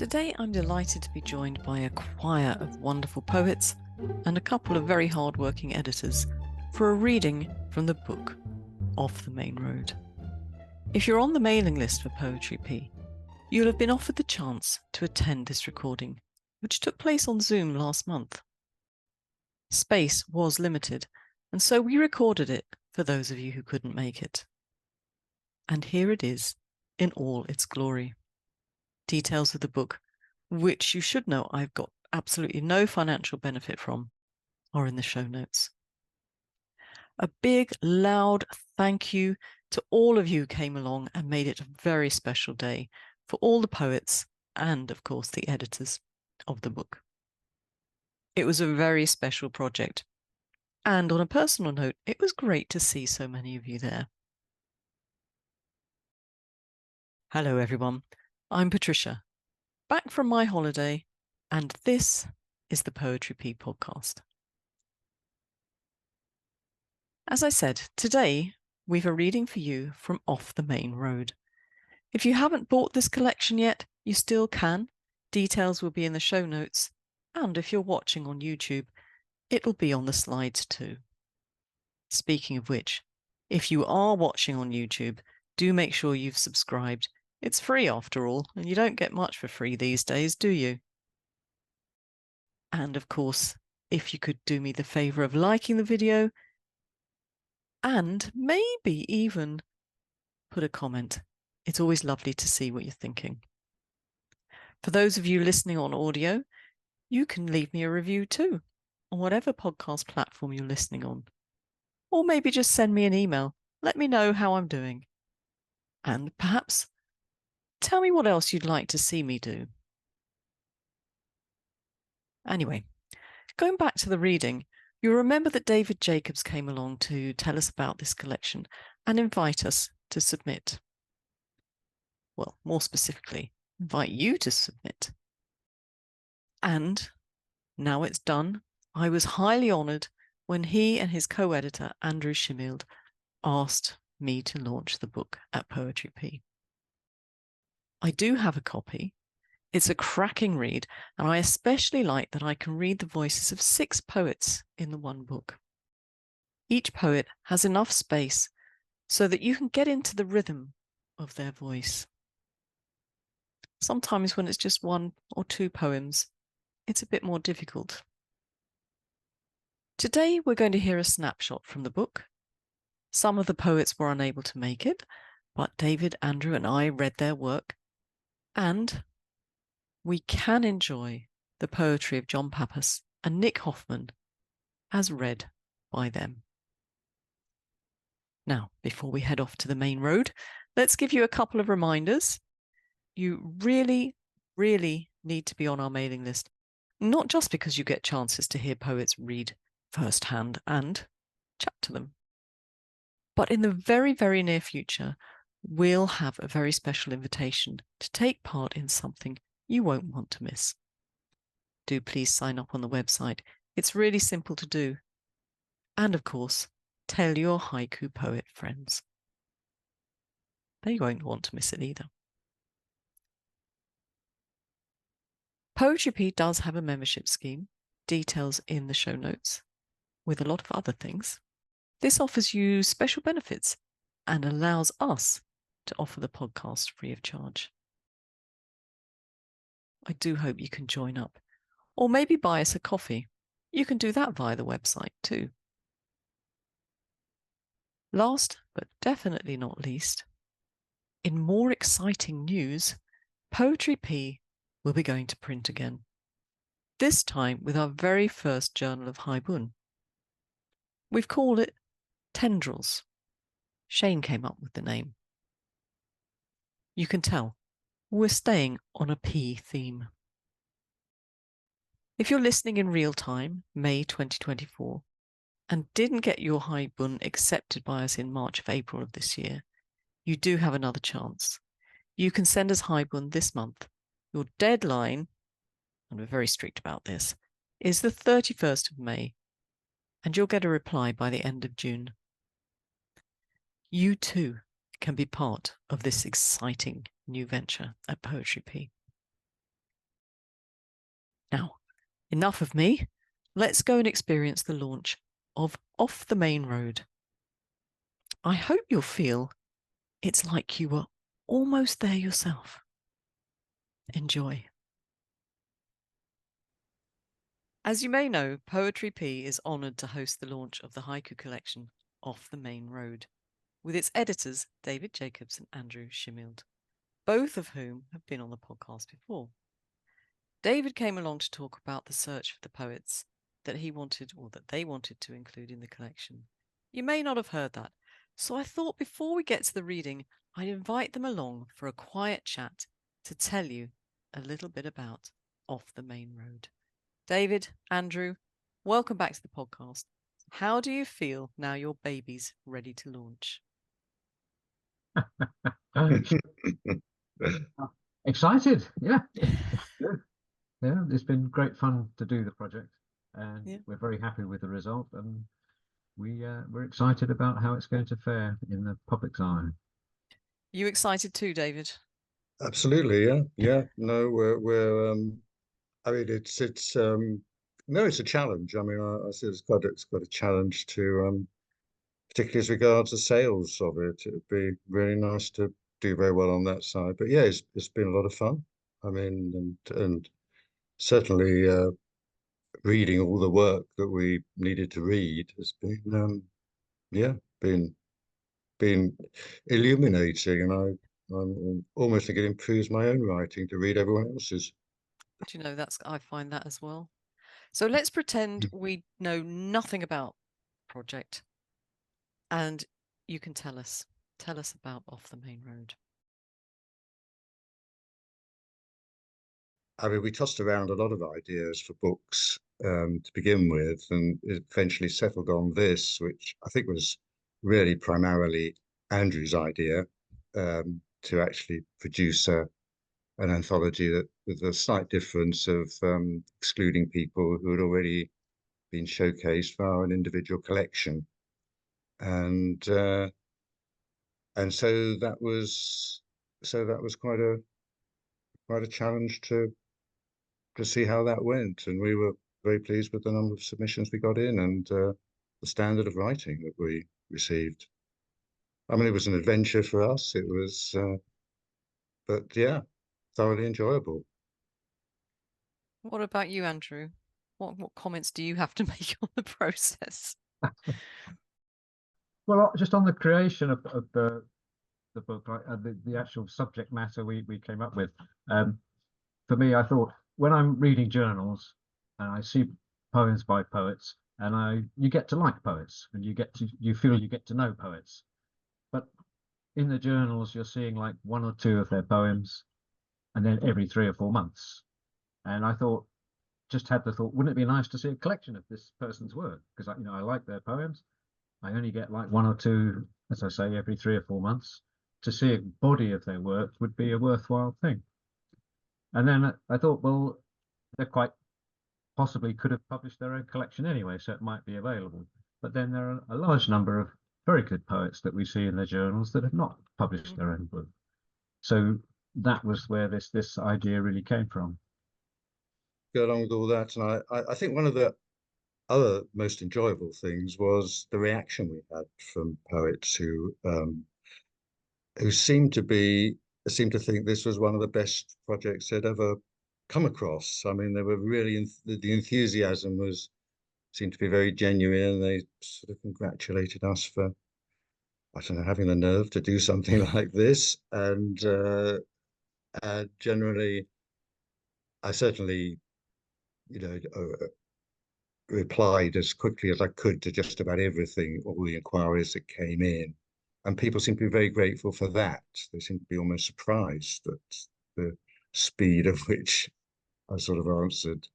Today I'm delighted to be joined by a choir of wonderful poets and a couple of very hard-working editors for a reading from the book Off the Main Road. If you're on the mailing list for Poetry P, you'll have been offered the chance to attend this recording, which took place on Zoom last month. Space was limited, and so we recorded it for those of you who couldn't make it. And here it is in all its glory. Details of the book, which you should know I've got absolutely no financial benefit from, are in the show notes. A big, loud thank you to all of you who came along and made it a very special day for all the poets and, of course, the editors of the book. It was a very special project, and on a personal note, it was great to see so many of you there. Hello, everyone. I'm Patricia, back from my holiday, and this is the Poetry P podcast. As I said, today we've a reading for you from Off the Main Road. If you haven't bought this collection yet, you still can. Details will be in the show notes, and if you're watching on YouTube, it'll be on the slides too. Speaking of which, if you are watching on YouTube, do make sure you've subscribed. It's free after all, and you don't get much for free these days, do you? And of course, if you could do me the favour of liking the video and maybe even put a comment. It's always lovely to see what you're thinking. For those of you listening on audio, you can leave me a review too, on whatever podcast platform you're listening on. Or maybe just send me an email. Let me know how I'm doing. And perhaps tell me what else you'd like to see me do. Anyway, going back to the reading, you'll remember that David Jacobs came along to tell us about this collection and invite us to submit. Well, more specifically, invite you to submit. And now it's done. I was highly honoured when he and his co-editor, Andrew Shimield, asked me to launch the book at Poetry P. I do have a copy. It's a cracking read, and I especially like that I can read the voices of 6 poets in the one book. Each poet has enough space so that you can get into the rhythm of their voice. Sometimes when it's just 1 or 2 poems, it's a bit more difficult. Today we're going to hear a snapshot from the book. Some of the poets were unable to make it, but David, Andrew, and I read their work, and we can enjoy the poetry of John Pappas and Nick Hoffman as read by them. Now, before we head off to the main road, let's give you a couple of reminders. You really, really need to be on our mailing list, not just because you get chances to hear poets read firsthand and chat to them, but in the very, very near future, we'll have a very special invitation to take part in something you won't want to miss. Do please sign up on the website. It's really simple to do. And of course, tell your haiku poet friends. They won't want to miss it either. Poetry P does have a membership scheme, details in the show notes, with a lot of other things. This offers you special benefits and allows us to offer the podcast free of charge. I do hope you can join up, or maybe buy us a coffee. You can do that via the website too. Last, but definitely not least, in more exciting news, Poetry P will be going to print again. This time with our very first journal of haibun. We've called it Tendrils. Shane came up with the name. You can tell we're staying on a P theme. If you're listening in real time, May 2024, and didn't get your haibun accepted by us in March of April of this year, you do have another chance. You can send us haibun this month. Your deadline, and we're very strict about this, is the 31st of May, and you'll get a reply by the end of June. You too can be part of this exciting new venture at Poetry P. Now, enough of me. Let's go and experience the launch of Off the Main Road. I hope you'll feel it's like you were almost there yourself. Enjoy. As you may know, Poetry P is honoured to host the launch of the haiku collection Off the Main Road, with its editors David Jacobs and Andrew Shimield, both of whom have been on the podcast before. David came along to talk about the search for the poets that he wanted, or that they wanted to include in the collection. You may not have heard that, so I thought before we get to the reading, I'd invite them along for a quiet chat to tell you a little bit about Off the Main Road. David, Andrew, welcome back to the podcast. How do you feel now your baby's ready to launch? Excited, yeah. Yeah, it's been great fun to do the project, and we're very happy with the result, and we're excited about how it's going to fare in the public's eye. You excited too, David? Absolutely, yeah. No, we're I mean, no, it's a challenge. I mean, I see it's quite a challenge to particularly as regards the sales of it. It'd be really nice to do very well on that side. But yeah, it's been a lot of fun. I mean, and certainly reading all the work that we needed to read has been been illuminating, and I'm almost think it improves my own writing to read everyone else's. Do you know, I find that as well. So let's pretend we know nothing about the project, and you can tell us about Off the Main Road. I mean, we tossed around a lot of ideas for books to begin with, and eventually settled on this, which I think was really primarily Andrew's idea, to actually produce an anthology that, with a slight difference of excluding people who had already been showcased via an individual collection, and so that was quite a challenge to see how that went, and we were very pleased with the number of submissions we got in, and the standard of writing that we received. I mean, it was an adventure for us. It was, but yeah, thoroughly enjoyable. What about you, Andrew? What comments do you have to make on the process? Well, just on the creation of the book, right, the actual subject matter we came up with. For me, I thought, when I'm reading journals and I see poems by poets, and you get to like poets, and you feel you get to know poets, but in the journals you're seeing like one or two of their poems, and then every 3 or 4 months. And I thought, wouldn't it be nice to see a collection of this person's work? Because I like their poems. I only get like 1 or 2, as I say, every 3 or 4 months. To see a body of their work would be a worthwhile thing. And then I thought, well, they quite possibly could have published their own collection anyway, so it might be available. But then there are a large number of very good poets that we see in the journals that have not published their own book. So that was where this idea really came from. Go along with all that, and I think one of the other most enjoyable things was the reaction we had from poets who seemed to think this was one of the best projects they'd ever come across. I mean, they were really the enthusiasm seemed to be very genuine, and they sort of congratulated us for, I don't know, having the nerve to do something like this. And generally, I certainly, replied as quickly as I could to just about everything, all the inquiries that came in. And people seem to be very grateful for that. They seem to be almost surprised at the speed of which I sort of answered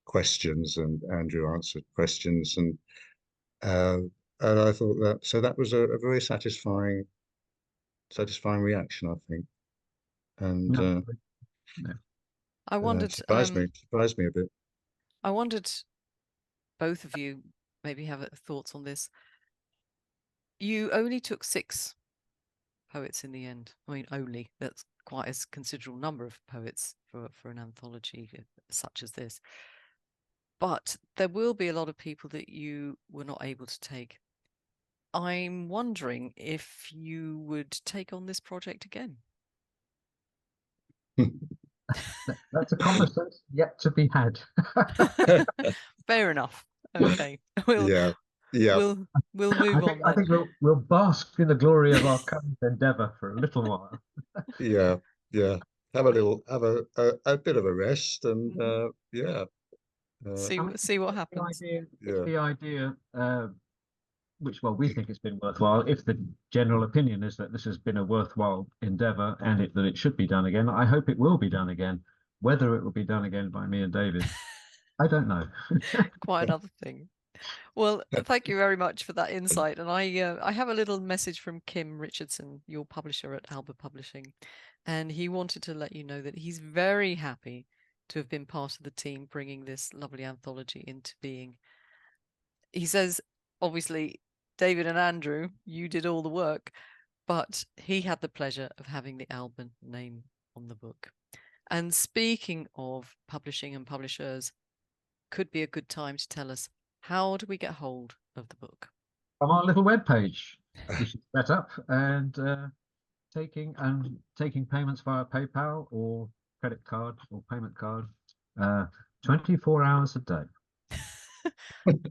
questions, and Andrew answered questions, and I thought that was a very satisfying reaction, I think. And I wondered, surprised me a bit. I wondered, both of you maybe have thoughts on this. You only took 6 poets in the end. I mean, only, that's quite a considerable number of poets for an anthology such as this. But there will be a lot of people that you were not able to take. I'm wondering if you would take on this project again. That's a conversation yet to be had. Fair enough. Okay, Yeah, yeah, we'll move on I then. think we'll bask in the glory of our current endeavour for a little while. yeah, yeah. Have a bit of a rest, and yeah, See I mean, see what the happens. idea, yeah. the idea, which, well, we think it's been worthwhile. If the general opinion is that this has been a worthwhile endeavour and that it should be done again, I hope it will be done again. Whether it will be done again by me and David, I don't know. Quite another thing. Well, thank you very much for that insight. And I have a little message from Kim Richardson, your publisher at Alba Publishing, and he wanted to let you know that he's very happy to have been part of the team bringing this lovely anthology into being. He says, obviously, David and Andrew, you did all the work, but he had the pleasure of having the Alban name on the book. And speaking of publishing and publishers, could be a good time to tell us, how do we get hold of the book? From our little webpage, which is set up, and taking payments via PayPal or credit card or payment card, 24 hours a day.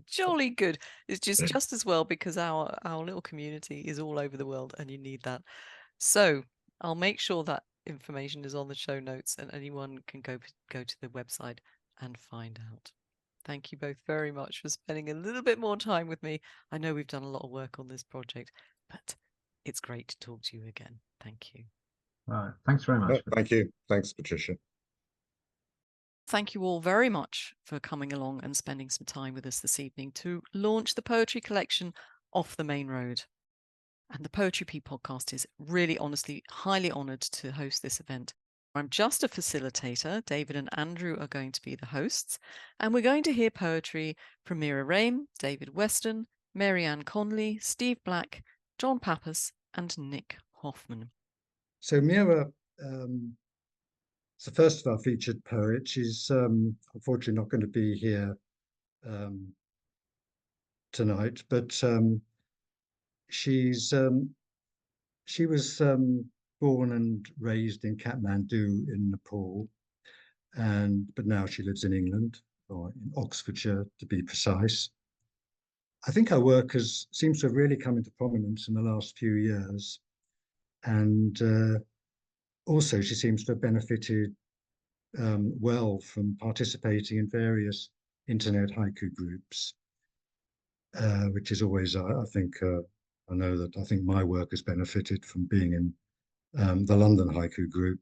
Jolly good. It's just as well, because our little community is all over the world and you need that. So I'll make sure that information is on the show notes and anyone can go to the website and find out. Thank you both very much for spending a little bit more time with me. I know we've done a lot of work on this project, but it's great to talk to you again. Thank you. All right. Thanks very much. Thank you. Thanks, Patricia. Thank you all very much for coming along and spending some time with us this evening to launch the poetry collection Off the Main Road. And the Poetry Pea podcast is really, honestly, highly honoured to host this event. I'm just a facilitator. David and Andrew are going to be the hosts, and we're going to hear poetry from Meera Rehm, David Weston, Ann Conley, Steve Black, John Pappas, and Nick Hoffman. So Meera, it's the first of our featured poets. She's unfortunately not going to be here tonight, but she was born and raised in Kathmandu in Nepal, but now she lives in England, or in Oxfordshire to be precise. I think her work seems to have really come into prominence in the last few years, and also she seems to have benefited well from participating in various internet haiku groups, which is always, I think, I know that I think my work has benefited from being in the London haiku group.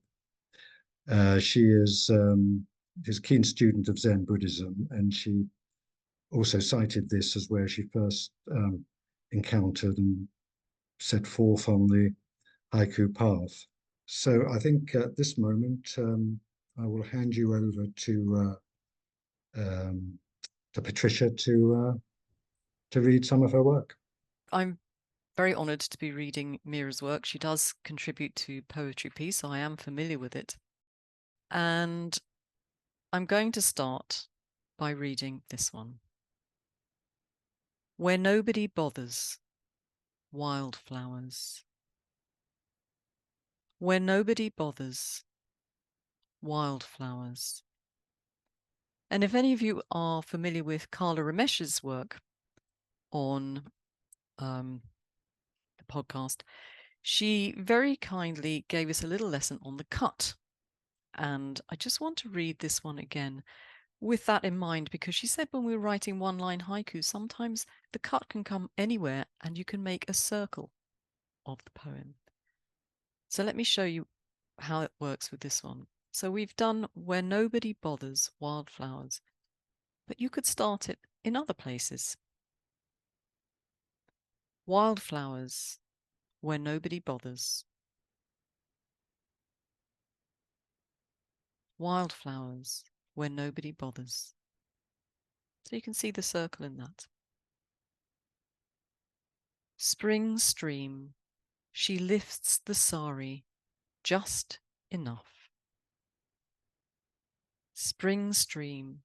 She is a keen student of Zen Buddhism, and she also cited this as where she first encountered and set forth on the haiku path. So I think at this moment, I will hand you over to Patricia to read some of her work. I'm very honoured to be reading Meera's work. She does contribute to Poetry Pea, so I am familiar with it. And I'm going to start by reading this one. Where Nobody Bothers, Wildflowers. Where Nobody Bothers, Wildflowers. And if any of you are familiar with Carla Ramesh's work on the podcast, she very kindly gave us a little lesson on the cut. And I just want to read this one again with that in mind, because she said when we were writing one-line haiku, sometimes the cut can come anywhere and you can make a circle of the poem. So let me show you how it works with this one. So we've done Where Nobody Bothers, Wildflowers, but you could start it in other places. Wildflowers, where nobody bothers. Wildflowers, where nobody bothers. So you can see the circle in that. Spring stream, she lifts the sari just enough. Spring stream,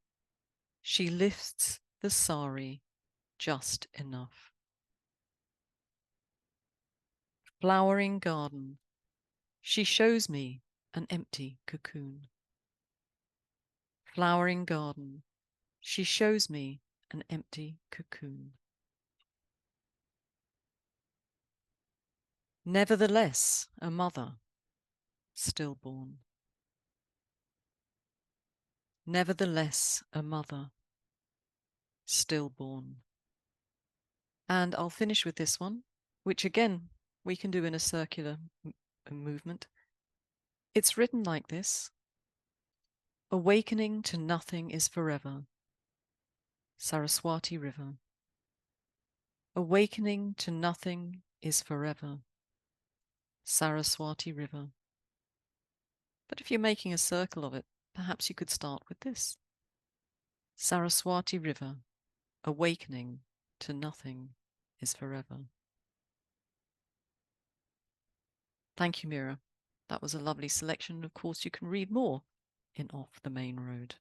she lifts the sari just enough. Flowering garden, she shows me an empty cocoon. Flowering garden, she shows me an empty cocoon. Nevertheless, a mother, stillborn. Nevertheless, a mother, stillborn. And I'll finish with this one, which again, we can do in a circular movement. It's written like this. Awakening to nothing is forever. Saraswati River. Awakening to nothing is forever. Saraswati River. But if you're making a circle of it, perhaps you could start with this. Saraswati River, awakening to nothing is forever. Thank you, Meera. That was a lovely selection. Of course, you can read more in Off the Main Road.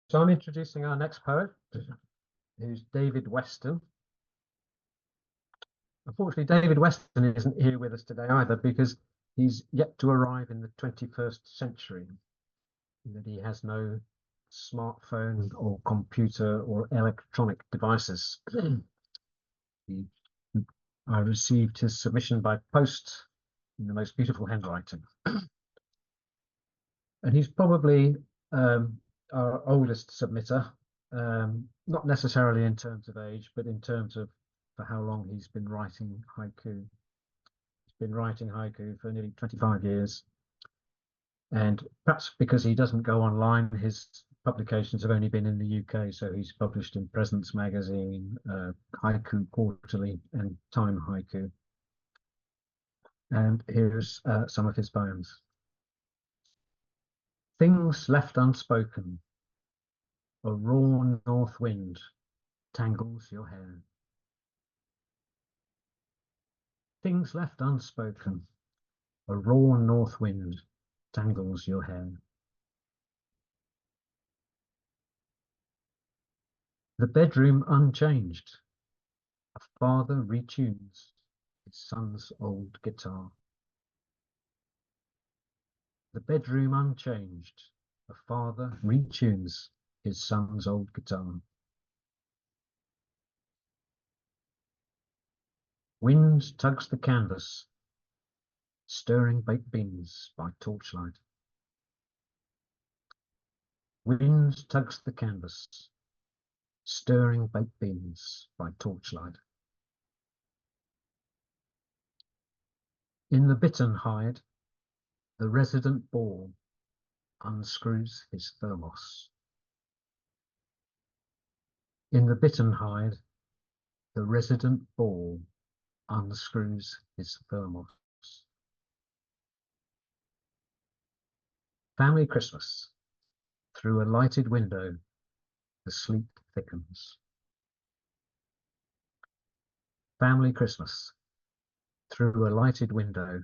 So I'm introducing our next poet, who's David Weston. Unfortunately, David Weston isn't here with us today either because he's yet to arrive in the 21st century, that he has no smartphone or computer or electronic devices. I received his submission by post in the most beautiful handwriting. And he's probably our oldest submitter, not necessarily in terms of age, but in terms of for how long he's been writing haiku. He's been writing haiku for nearly 25 years. And perhaps because he doesn't go online, his publications have only been in the UK. So he's published in Presence Magazine, Haiku Quarterly, and Time Haiku. And here's some of his poems. Things left unspoken. A raw north wind tangles your hair. Things left unspoken. A raw north wind tangles your hair. The bedroom unchanged. A father retunes his son's old guitar. The bedroom unchanged. A father retunes his son's old guitar. Wind tugs the canvas, stirring baked beans by torchlight. Wind tugs the canvas, stirring baked beans by torchlight. In the bittern hide, the resident ball unscrews his thermos. In the bittern hide, the resident ball unscrews his thermos. Family Christmas. Through a lighted window, the sleep thickens. Family Christmas. Through a lighted window,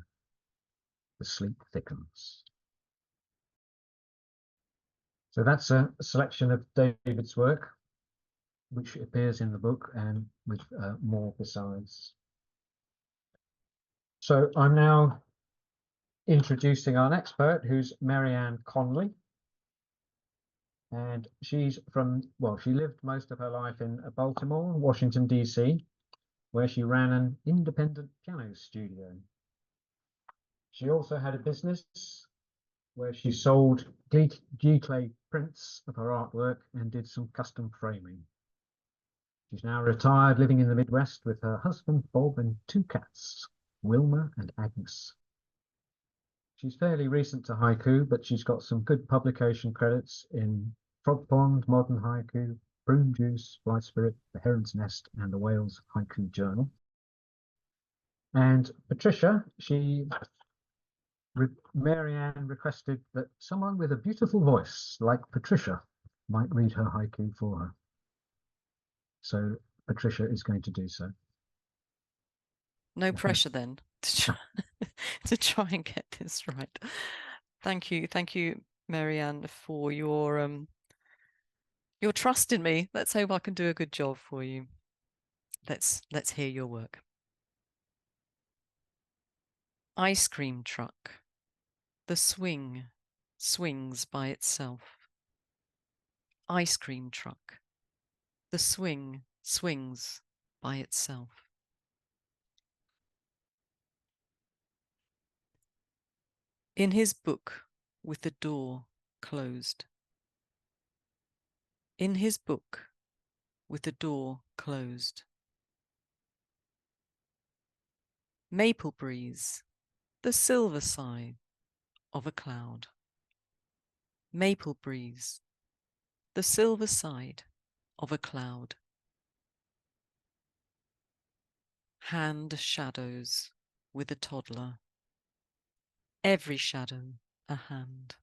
the sleep thickens. So that's a selection of David's work, which appears in the book and with more besides. So I'm now introducing our next poet, who's Ann Conley. And she's from, well, she lived most of her life in Baltimore, Washington, D.C., where she ran an independent piano studio. She also had a business where she sold G-clay prints of her artwork and did some custom framing. She's now retired, living in the Midwest with her husband, Bob, and two cats, Wilma and Agnes. She's fairly recent to haiku, but she's got some good publication credits in Frog Pond, Modern Haiku, Prune Juice, Fly Spirit, The Heron's Nest, and the Wales Haiku Journal. And Patricia, Mary Ann requested that someone with a beautiful voice like Patricia might read her haiku for her. So Patricia is going to do so. No pressure then to try and get this right. Thank you, Mary Ann, for your trust in me. Let's hope I can do a good job for you. Let's hear your work. Ice cream truck. The swing swings by itself. Ice cream truck. The swing swings by itself. In his book with the door closed. In his book with the door closed. Maple breeze, the silver side of a cloud. Maple breeze, the silver side of a cloud. Hand shadows with a toddler. Every shadow a hand.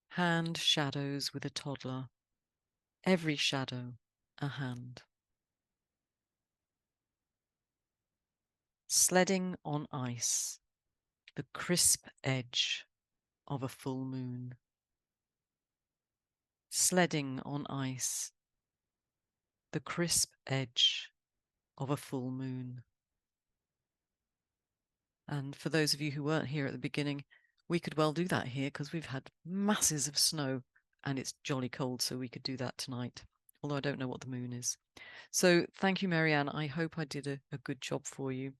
Hand shadows with a toddler. Every shadow a hand. Sledding on ice, the crisp edge of a full moon. Sledding on ice, the crisp edge of a full moon. And for those of you who weren't here at the beginning, we could well do that here because we've had masses of snow and it's jolly cold, so we could do that tonight, although I don't know what the moon is. So thank you, Mary Ann. I hope I did a good job for you.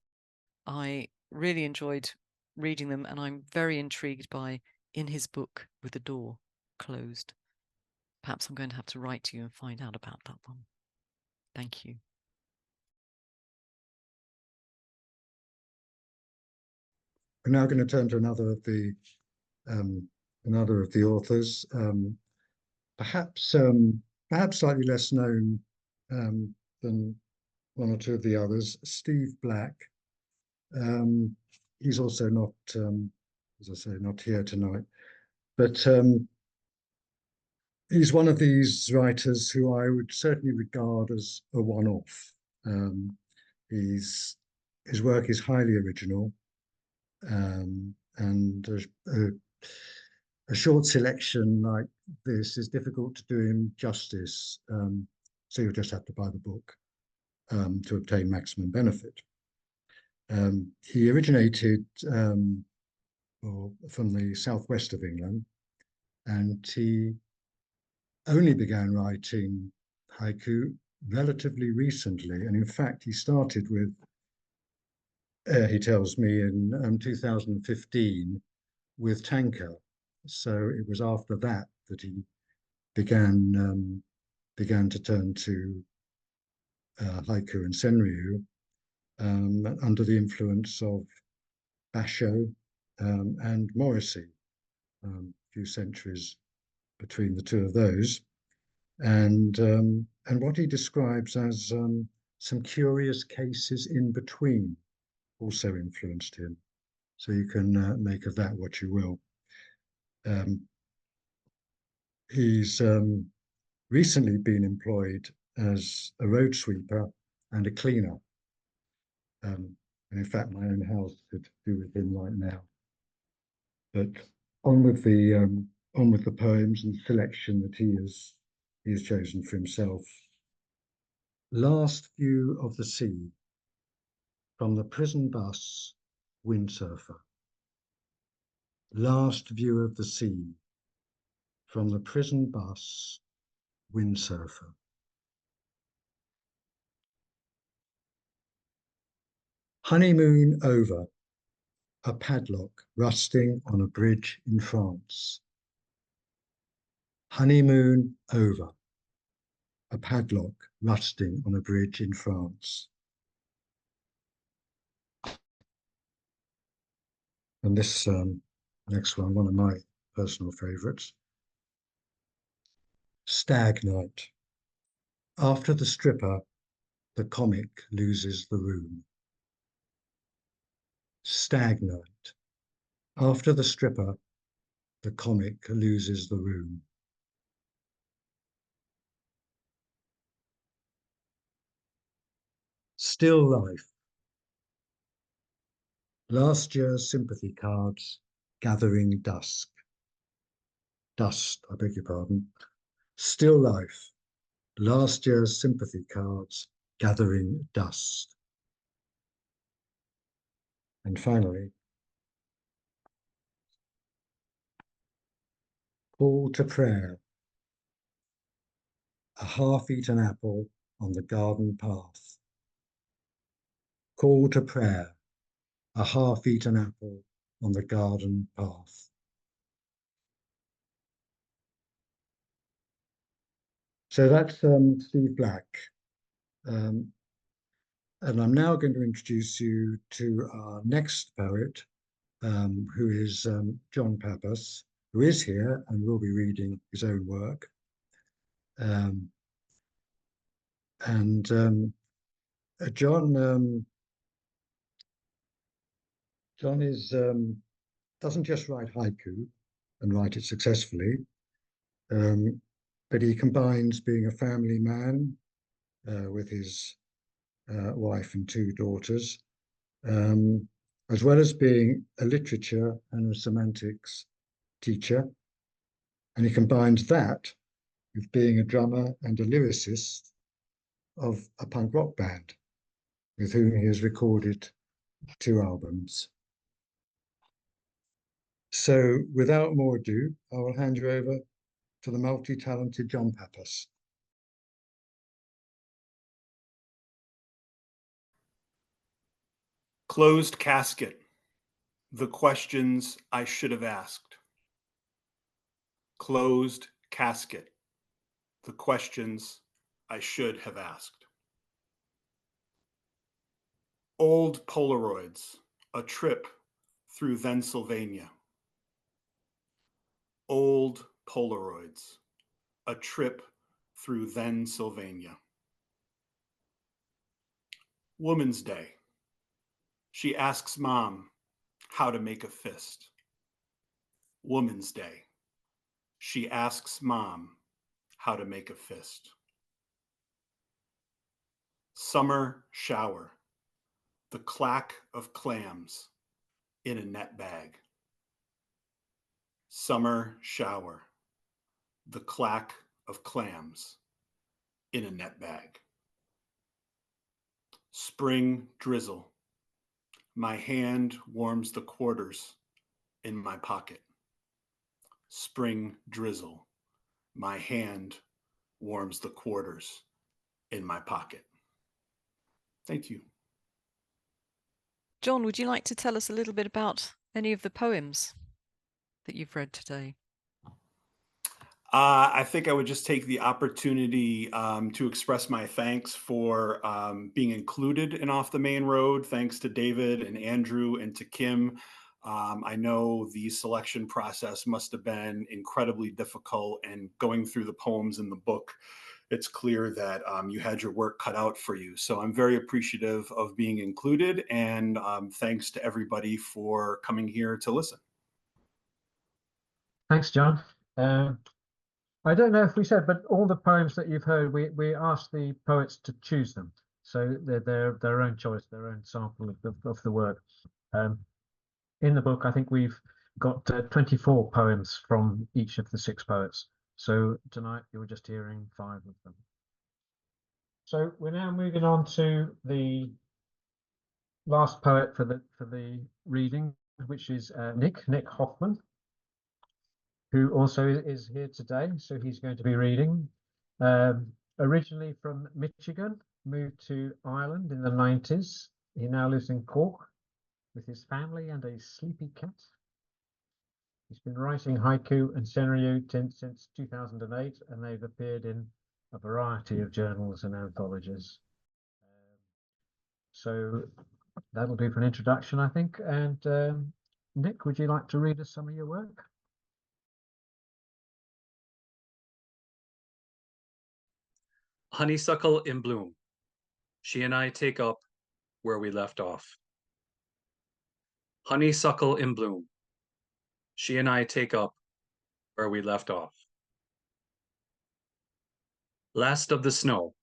I really enjoyed reading them, and I'm very intrigued by In His Book with the Door Closed. Perhaps I'm going to have to write to you and find out about that one. Thank you. We're now going to turn to another of the authors, perhaps slightly less known than one or two of the others. Steve Black. He's also not, as I say, not here tonight, but he's one of these writers who I would certainly regard as a one-off. His work is highly original, and a short selection like this is difficult to do him justice. So you'll just have to buy the book to obtain maximum benefit. He originated from the southwest of England, and he only began writing haiku relatively recently. And in fact, he started with, he tells me, in 2015 with tanka. So it was after that that he began to turn to haiku and senryū, under the influence of Basho and Morrissey, a few centuries between the two of those, and what he describes as some curious cases in between also influenced him. So you can make of that what you will. He's recently been employed as a road sweeper and a cleaner. And in fact, my own house could do with him right now. But on with the poems and selection that he has chosen for himself. Last View of the Sea, from the Prison Bus, Windsurfer. Last View of the Sea, from the Prison Bus, Windsurfer. Honeymoon over, a padlock rusting on a bridge in France. Honeymoon over, a padlock rusting on a bridge in France. And this next one of my personal favourites. Stag Night. After the stripper, the comic loses the room. Stag Night. After the stripper, the comic loses the room. Still Life, Last year's sympathy cards, gathering dusk. Dust, I beg your pardon. Still life. Last year's sympathy cards, gathering dust. And finally, call to prayer. A half-eaten apple on the garden path. Call to prayer. A half-eaten apple on the garden path. So that's Steve Black. And I'm now going to introduce you to our next poet, who is John Pappas, who is here and will be reading his own work. John is doesn't just write haiku and write it successfully, but he combines being a family man with his wife and two daughters, as well as being a literature and a semantics teacher. And he combines that with being a drummer and a lyricist of a punk rock band with whom he has recorded 2 albums. So without more ado, I will hand you over to the multi-talented John Pappas. Closed casket. The questions I should have asked. Closed casket. The questions I should have asked. Old Polaroids. A trip through Pennsylvania. Old Polaroids. A trip through Pennsylvania. Woman's Day. She asks Mom how to make a fist. Woman's Day. She asks Mom how to make a fist. Summer shower. The clack of clams in a net bag. Summer shower. The clack of clams in a net bag. Spring drizzle. My hand warms the quarters in my pocket. Spring drizzle. My hand warms the quarters in my pocket. Thank you. John, would you like to tell us a little bit about any of the poems that you've read today? I think I would just take the opportunity to express my thanks for being included in Off the Main Road. Thanks to David and Andrew and to Kim. I know the selection process must have been incredibly difficult, and going through the poems in the book, it's clear that you had your work cut out for you. So I'm very appreciative of being included, and thanks to everybody for coming here to listen. Thanks, John. I don't know if we said, but all the poems that you've heard, we asked the poets to choose them. So they're their own choice, their own sample of the work. In the book, I think we've got 24 poems from each of the 6 poets. So tonight you were just hearing 5 of them. So we're now moving on to the last poet for the reading, which is Nick Hoffman, who also is here today. So he's going to be reading. Originally from Michigan, moved to Ireland in the 90s. He now lives in Cork with his family and a sleepy cat. He's been writing haiku and senryū since 2008, and they've appeared in a variety of journals and anthologies. So that'll do for an introduction, I think. And Nick, would you like to read us some of your work? Honeysuckle in bloom. She and I take up where we left off. Honeysuckle in bloom. She and I take up where we left off. Last of the snow.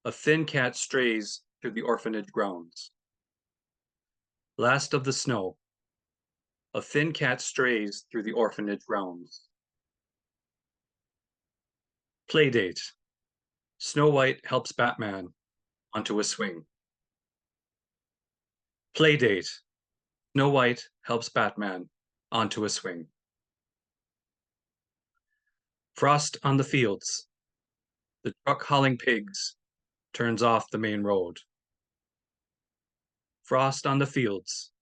A thin cat strays through the orphanage grounds. Last of the snow. A thin cat strays through the orphanage grounds. Playdate. Snow White helps Batman onto a swing. Playdate. Snow White helps Batman onto a swing. Frost on the fields. The truck hauling pigs turns off the main road. Frost on the fields.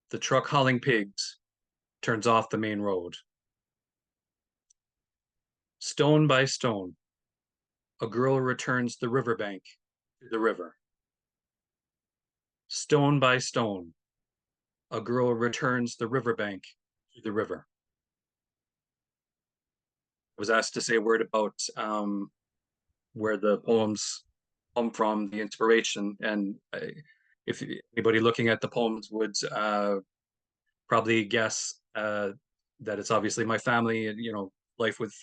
The truck hauling pigs turns off the main road. Stone by stone. A girl returns the riverbank to the river. Stone by stone. A girl returns the riverbank to the river. I was asked to say a word about where the poems come from, the inspiration, and if anybody looking at the poems would probably guess that it's obviously my family and, you know, life with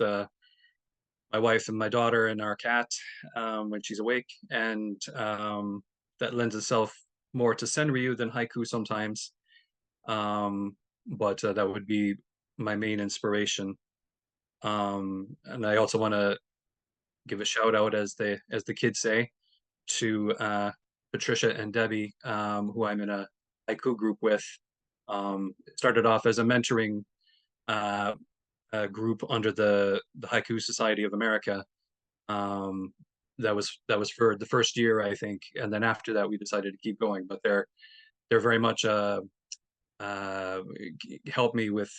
my wife and my daughter and our cat when she's awake, and that lends itself more to senryū than haiku sometimes, but that would be my main inspiration. And I also want to give a shout out, as the kids say, to Patricia and Debbie, who I'm in a haiku group with. It started off as a mentoring group under the Haiku Society of America. That was for the first year, I think, and then after that we decided to keep going. But they're very much helped me with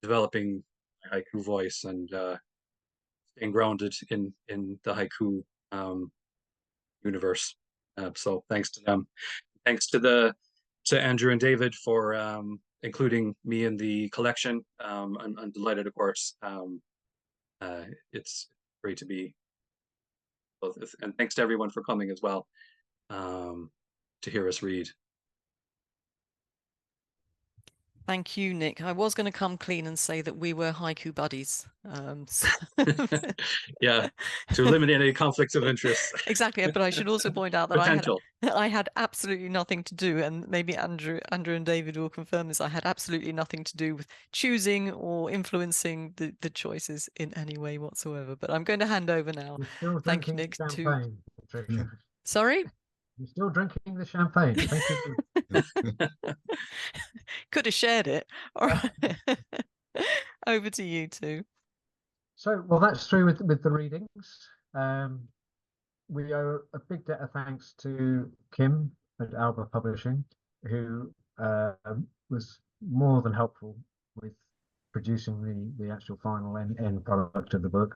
developing my haiku voice and staying grounded in the haiku universe. So thanks to them. Thanks to Andrew and David for including me in the collection. I'm delighted, of course. It's great to be both, and thanks to everyone for coming as well to hear us read. Thank you, Nick. I was going to come clean and say that we were haiku buddies. Yeah, to eliminate any conflicts of interest. Exactly, but I should also point out that I had absolutely nothing to do, and maybe Andrew and David will confirm this. I had absolutely nothing to do with choosing or influencing the choices in any way whatsoever. But I'm going to hand over now. Thank you, Nick. Champagne, Patricia. Sorry? You're still drinking the champagne. Thank you. Could have shared it. All right. Over to you two. So, well, that's through with the readings. We owe a big debt of thanks to Kim at Alba Publishing, who was more than helpful with producing the actual final end product of the book.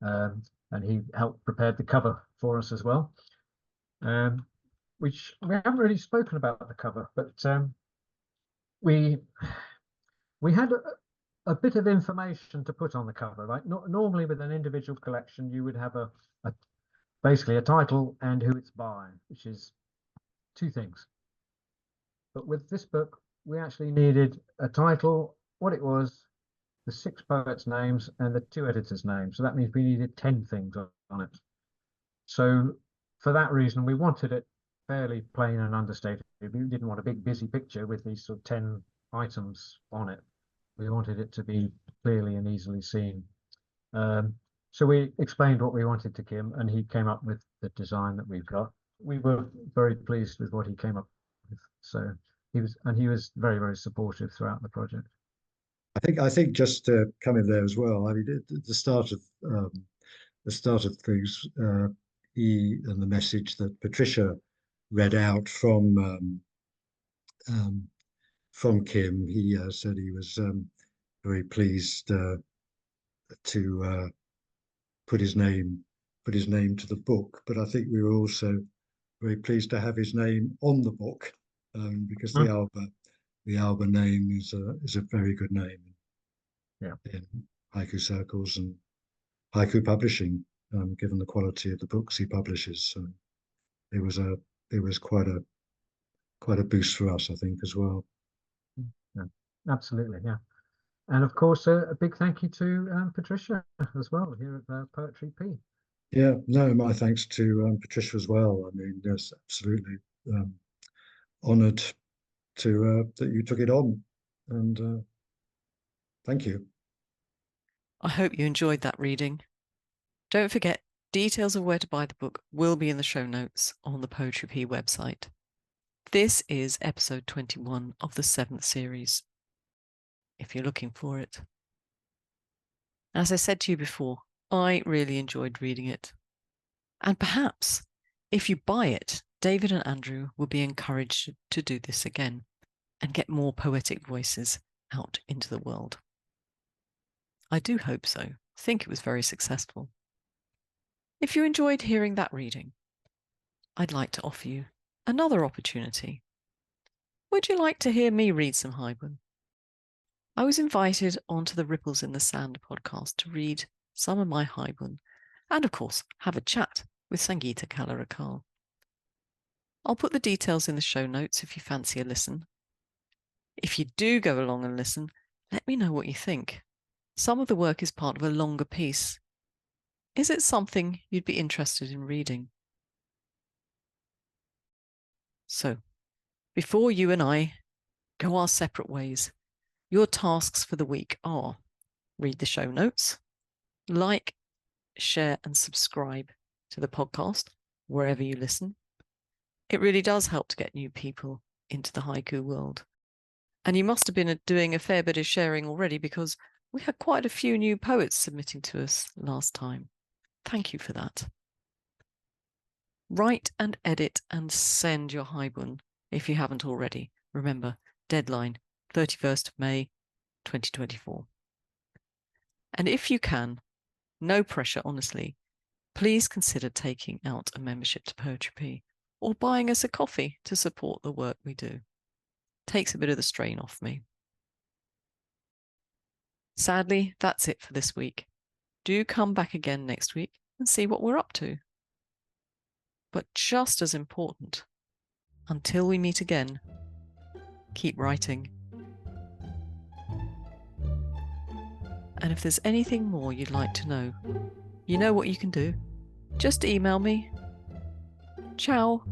And he helped prepare the cover for us as well. Which we haven't really spoken about the cover, but we had a bit of information to put on the cover. Like normally with an individual collection, you would have basically a title and who it's by, which is two things. But with this book, we actually needed a title, what it was, the 6 poets' names, and the 2 editors' names. So that means we needed 10 things on it. So for that reason, we wanted it fairly plain and understated. We didn't want a big busy picture with these sort of 10 items on it. We wanted it to be clearly and easily seen. So we explained what we wanted to Kim, and he came up with the design that we've got. We were very pleased with what he came up with. So he was very, very supportive throughout the project. I think just to come in there as well. I mean, at the start of things, he and the message that Patricia read out from Kim, he said he was very pleased to put his name to the book. But I think we were also very pleased to have his name on the book because the Alba name is a very good name. Yeah. In haiku circles and haiku publishing, given the quality of the books he publishes. So it was quite a boost for us, I think, as well. Yeah, absolutely, yeah. And of course, a big thank you to Patricia as well here at Poetry P. Yeah, no, my thanks to Patricia as well. I mean, yes, absolutely honoured that you took it on, and thank you. I hope you enjoyed that reading. Don't forget, details of where to buy the book will be in the show notes on the Poetry P website. This is episode 21 of the 7th series, if you're looking for it. As I said to you before, I really enjoyed reading it. And perhaps, if you buy it, David and Andrew will be encouraged to do this again and get more poetic voices out into the world. I do hope so. I think it was very successful. If you enjoyed hearing that reading, I'd like to offer you another opportunity. Would you like to hear me read some haiku? I was invited onto the Ripples in the Sand podcast to read some of my haiku and, of course, have a chat with Sangeeta Kalarakal. I'll put the details in the show notes if you fancy a listen. If you do go along and listen, let me know what you think. Some of the work is part of a longer piece. Is it something you'd be interested in reading? So, before you and I go our separate ways, your tasks for the week are: read the show notes, like, share and subscribe to the podcast wherever you listen. It really does help to get new people into the haiku world. And you must have been doing a fair bit of sharing already, because we had quite a few new poets submitting to us last time. Thank you for that. Write and edit and send your haiku if you haven't already. Remember, deadline 31st of May 2024. And if you can, no pressure, honestly, please consider taking out a membership to Poetry P or buying us a coffee to support the work we do. Takes a bit of the strain off me. Sadly, that's it for this week. Do come back again next week and see what we're up to. But just as important, until we meet again, keep writing. And if there's anything more you'd like to know, you know what you can do. Just email me. Ciao.